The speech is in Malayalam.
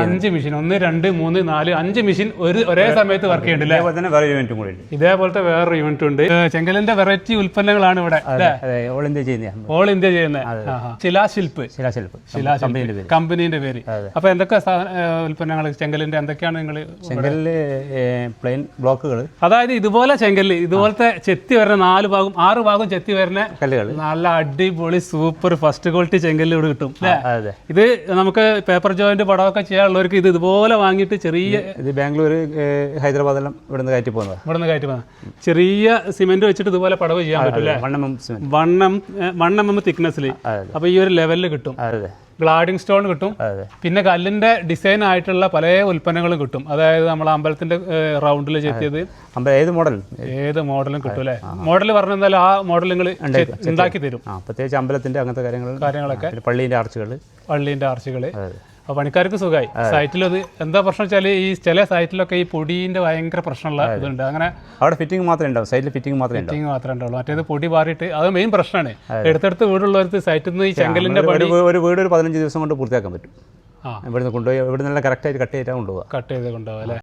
5 മെഷീൻ 1 2 3 4 5 മെഷീൻ ഒരേ സമയത്ത് വർക്ക് ചെയ്യുന്നുണ്ട്. ഇതേപോലത്തെ വേറൊരു യൂണിറ്റ് ഉണ്ട്. ചെങ്കലിന്റെ വെറൈറ്റി ഉൽപ്പന്നങ്ങളാണ് ഇവിടെ ഓൾ ഇന്ത്യ ചെയ്യുന്നത്. ശിലാശില്പ് കമ്പനീന്റെ പേര്. അപ്പൊ എന്തൊക്കെ ഉൽപ്പന്നങ്ങൾ ചെങ്കലിന്റെ എന്തൊക്കെയാണ് നിങ്ങൾ? ചെങ്കലില് പ്ലെയിൻ ബ്ലോക്കുകൾ, അതായത് ഇതുപോലെ ചെങ്കല് ഇതുപോലത്തെ ചെത്തി വരുന്ന 4 ഭാഗം 6 ഭാഗം ചെത്തി വരുന്ന കല്ലുകൾ, നല്ല അടിപൊളി സൂപ്പർ ഫസ്റ്റ് ക്വാളിറ്റി ചെങ്കല്ല് ഇവിടെ കിട്ടും. ഇത് നമുക്ക് പേപ്പർ ജോയിന്റ് പടമൊക്കെ ചെയ്യാനുള്ളവർക്ക് ഇതുപോലെ വാങ്ങിയിട്ട് ചെറിയ ബാംഗ്ലൂർ ഹൈദരാബാദെല്ലാം ഇവിടുന്ന് കയറ്റി പോകുന്നത് ചെറിയ സിമെന്റ് വെച്ചിട്ട് ഇതുപോലെ പടവ് ചെയ്യാൻ പറ്റില്ല. 1 mm തിക്നെസ്സിൽ. അപ്പൊ ഈ ഒരു ലെവലിൽ കിട്ടും. ഗ്ലാഡിംഗ് സ്റ്റോൺ കിട്ടും. പിന്നെ കല്ലിന്റെ ഡിസൈൻ ആയിട്ടുള്ള പല ഉൽപ്പന്നങ്ങളും കിട്ടും. അതായത് നമ്മൾ അമ്പലത്തിന്റെ റൗണ്ടിൽ ചെത്തിയത് ഏത് മോഡലും കിട്ടും അല്ലേ? മോഡൽ പറഞ്ഞാൽ ആ മോഡൽ നിങ്ങൾ ഉണ്ടാക്കി തരും. പ്രത്യേകിച്ച് അമ്പലത്തിന്റെ അങ്ങനത്തെ കാര്യങ്ങളൊക്കെ, പള്ളിന്റെ ആർച്ചുകൾ. അപ്പോൾ പണിക്കാർക്ക് സുഖമായി. സൈറ്റിൽ അത് എന്താ പ്രശ്നം വെച്ചാൽ ഈ ചില സൈറ്റിലൊക്കെ ഈ പൊടിന്റെ ഭയങ്കര പ്രശ്നമുള്ള ഇതുണ്ട്. അങ്ങനെ അവിടെ ഫിറ്റിംഗ് മാത്രമേ ഉണ്ടാവും, സൈറ്റിൽ ഫിറ്റിംഗ് മാത്രമേ ഉണ്ടാവുള്ളൂ. മറ്റേത് പൊടി മാറിയിട്ട് അത് മെയിൻ പ്രശ്നമാണ്. എടുത്തെടുത്ത് വീടുള്ളവർക്ക് സൈറ്റിൽ നിന്ന് ഈ ചെങ്കലിന്റെ ഒരു വീട് ഒരു 15 ദിവസം കൊണ്ട് പൂർത്തിയാക്കാൻ പറ്റും. ഇവിടുന്ന് കൊണ്ടുപോയി ഇവിടെ നല്ല കറക്റ്റായിട്ട് കട്ട് ചെയ്ത് കൊണ്ടുപോകാം അല്ലേ?